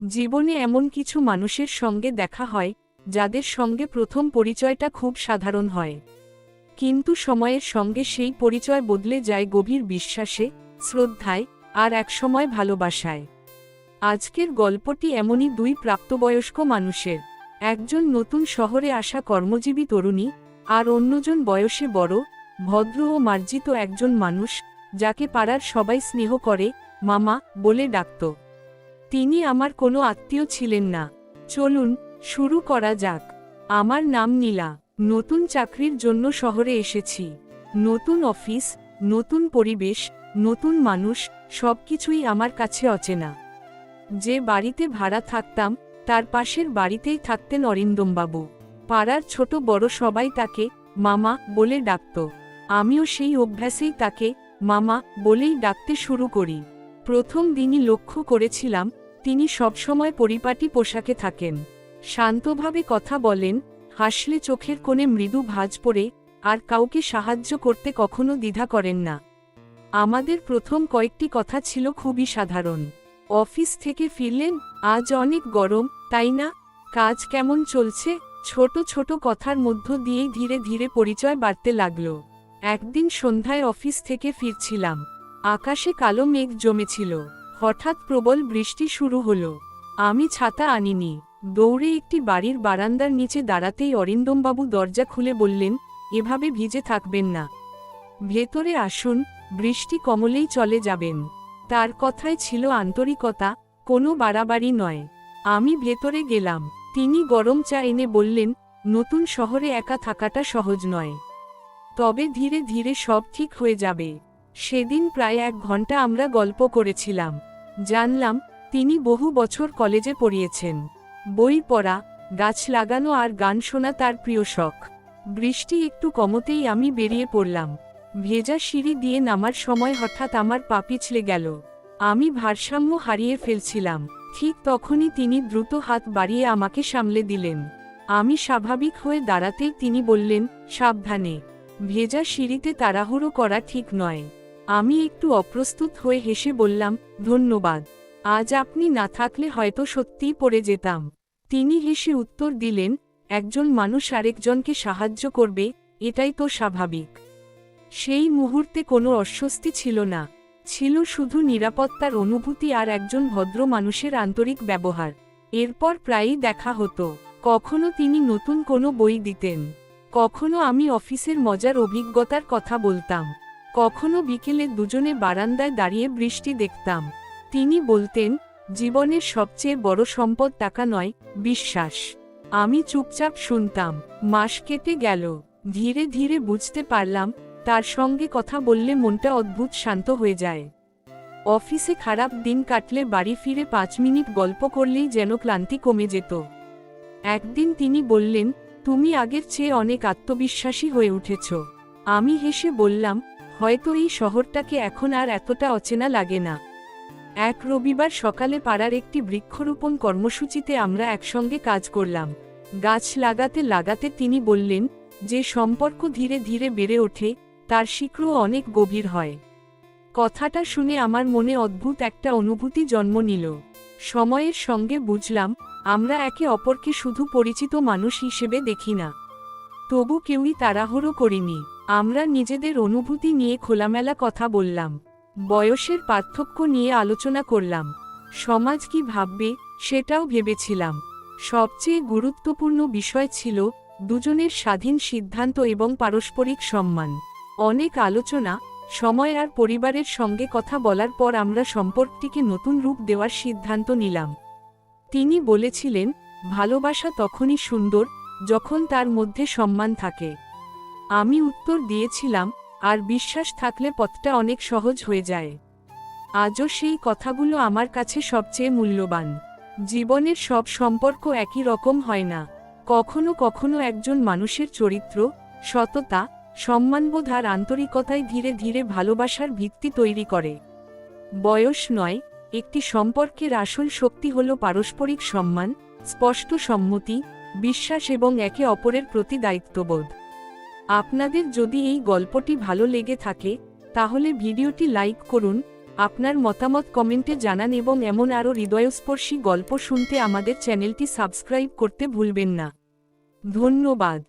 জীবনে এমন কিছু মানুষের সঙ্গে দেখা হয় যাদের সঙ্গে প্রথম পরিচয়টা খুব সাধারণ হয়, কিন্তু সময়ের সঙ্গে সেই পরিচয় বদলে যায় গভীর বিশ্বাসে, শ্রদ্ধায় আর একসময় ভালোবাসায়। আজকের গল্পটি এমনই দুই প্রাপ্তবয়স্ক মানুষের। একজন নতুন শহরে আসা কর্মজীবী তরুণী, আর অন্যজন বয়সে বড়, ভদ্র ও মার্জিত একজন মানুষ, যাকে পাড়ার সবাই স্নেহ করে মামা বলে ডাকত। তিনি আমার কোনো আত্মীয় ছিলেন না। চলুন শুরু করা যাক। আমার নাম নীলা। নতুন চাকরির জন্য শহরে এসেছি। নতুন অফিস, নতুন পরিবেশ, নতুন মানুষ, সবকিছুই আমার কাছে অচেনা। যে বাড়িতে ভাড়া থাকতাম তার পাশের বাড়িতেই থাকতেন অরিন্দমবাবু। পাড়ার ছোট বড় সবাই তাকে মামা বলে ডাকত। আমিও সেই অভ্যাসেই তাকে মামা বলেই ডাকতে শুরু করি। প্রথম দিনই লক্ষ্য করেছিলাম তিনি সবসময় পরিপাটি পোশাকে থাকেন, শান্তভাবে কথা বলেন, হাসলে চোখের কোণে মৃদু ভাঁজ পড়ে, আর কাউকে সাহায্য করতে কখনো দ্বিধা করেন না। আমাদের প্রথম কয়েকটি কথা ছিল খুবই সাধারণ। অফিস থেকে ফিরলেন, আজ অনেক গরম তাই না? কাজ কেমন চলছে? ছোট ছোট কথার মধ্য দিয়েই ধীরে ধীরে পরিচয় বাড়তে লাগল। একদিন সন্ধ্যায় অফিস থেকে ফিরছিলাম। আকাশে কালো মেঘ জমেছিল। হঠাৎ প্রবল বৃষ্টি শুরু হলো। আমি ছাতা আনিনি। দৌড়ে একটি বাড়ির বারান্দার নিচে দাঁড়াতেই অরিন্দমবাবু দরজা খুলে বললেন, এভাবে ভিজে থাকবেন না, ভেতরে আসুন, বৃষ্টি কমলেই চলে যাবেন। তার কথায় ছিল আন্তরিকতা, কোনো বাড়াবাড়ি নয়। আমি ভেতরে গেলাম। তিনি গরম চা এনে বললেন, নতুন শহরে একা থাকাটা সহজ নয়, তবে ধীরে ধীরে সব ঠিক হয়ে যাবে। সেদিন প্রায় 1 ঘন্টা আমরা গল্প করেছিলাম। জানলাম তিনি বহু বছর কলেজে পড়িয়েছেন। বই পড়া, গাছ লাগানো আর গান শোনা তার প্রিয় শখ। বৃষ্টি একটু কমতেই আমি বেরিয়ে পড়লাম। ভেজা সিঁড়ি দিয়ে নামার সময় হঠাৎ আমার পা পিছলে গেল। আমি ভারসাম্য হারিয়ে ফেলছিলাম। ঠিক তখনই তিনি দ্রুত হাত বাড়িয়ে আমাকে সামলে দিলেন। আমি স্বাভাবিক হয়ে দাঁড়াতেই তিনি বললেন, সাবধানে, ভেজা সিঁড়িতে তাড়াহুড়ো করা ঠিক নয়। আমি একটু অপ্রস্তুত হয়ে হেসে বললাম, ধন্যবাদ, আজ আপনি না থাকলে হয়তো সত্যিই পড়ে যেতাম। তিনি হেসে উত্তর দিলেন, একজন মানুষ আরেকজনকে সাহায্য করবে, এটাই তো স্বাভাবিক। সেই মুহূর্তে কোনো অস্বস্তি ছিল না, ছিল শুধু নিরাপত্তার অনুভূতি আর একজন ভদ্র মানুষের আন্তরিক ব্যবহার। এরপর প্রায়ই দেখা হতো। কখনো তিনি নতুন কোনো বই দিতেন, কখনো আমি অফিসের মজার অভিজ্ঞতার কথা বলতাম, কখনো বিকেলে দুজনে বারান্দায় দাঁড়িয়ে বৃষ্টি দেখতাম। তিনি বলতেন, জীবনের সবচেয়ে বড় সম্পদ টাকা নয়, বিশ্বাস। আমি চুপচাপ শুনতাম। মাস কেটে গেল। ধীরে ধীরে বুঝতে পারলাম তার সঙ্গে কথা বললে মনটা অদ্ভুত শান্ত হয়ে যায়। অফিসে খারাপ দিন কাটলে বাড়ি ফিরে 5 মিনিট গল্প করলেই যেন ক্লান্তি কমে যেত। একদিন তিনি বললেন, তুমি আগের চেয়ে অনেক আত্মবিশ্বাসী হয়ে উঠেছ। আমি হেসে বললাম, হয়তো এই শহরটাকে এখন আর এতটা অচেনা লাগে না। এক রবিবার সকালে পাড়ার একটি বৃক্ষরোপণ কর্মসূচিতে আমরা একসঙ্গে কাজ করলাম। গাছ লাগাতে লাগাতে তিনি বললেন, যে সম্পর্ক ধীরে ধীরে বেড়ে ওঠে তার শিকড়ও অনেক গভীর হয়। কথাটা শুনে আমার মনে অদ্ভুত একটা অনুভূতি জন্ম নিল। সময়ের সঙ্গে বুঝলাম, আমরা একে অপরকে শুধু পরিচিত মানুষ হিসেবে দেখি না। তবু কেউই তাড়াহুড়ো করিনি। আমরা নিজেদের অনুভূতি নিয়ে খোলামেলা কথা বললাম। বয়সের পার্থক্য নিয়ে আলোচনা করলাম। সমাজ কি ভাববে সেটাও ভেবেছিলাম। সবচেয়ে গুরুত্বপূর্ণ বিষয় ছিল দুজনের স্বাধীন সিদ্ধান্ত এবং পারস্পরিক সম্মান। অনেক আলোচনা, সময় আর পরিবারের সঙ্গে কথা বলার পর আমরা সম্পর্কটিকে নতুন রূপ দেওয়ার সিদ্ধান্ত নিলাম। তিনি বলেছিলেন, ভালোবাসা তখনই সুন্দর যখন তার মধ্যে সম্মান থাকে। আমি উত্তর দিয়েছিলাম, আর বিশ্বাস থাকলে পথটা অনেক সহজ হয়ে যায়। আজও সেই কথাগুলো আমার কাছে সবচেয়ে মূল্যবান। জীবনের সব সম্পর্ক একই রকম হয় না। কখনো কখনো একজন মানুষের চরিত্র, সততা, সম্মানবোধ আর আন্তরিকতায় ধীরে ধীরে ভালোবাসার ভিত্তি তৈরি করে। বয়স নয়, একটি সম্পর্কের আসল শক্তি হল পারস্পরিক সম্মান, স্পষ্ট সম্মতি, বিশ্বাস এবং একে অপরের প্রতি দায়িত্ববোধ। আপনাদের যদি এই গল্পটি ভালো লেগে থাকে তাহলে ভিডিওটি লাইক করুন, আপনার মতামত কমেন্টে জানান এবং এমন আরও হৃদয়স্পর্শী গল্প শুনতে আমাদের চ্যানেলটি সাবস্ক্রাইব করতে ভুলবেন না। ধন্যবাদ।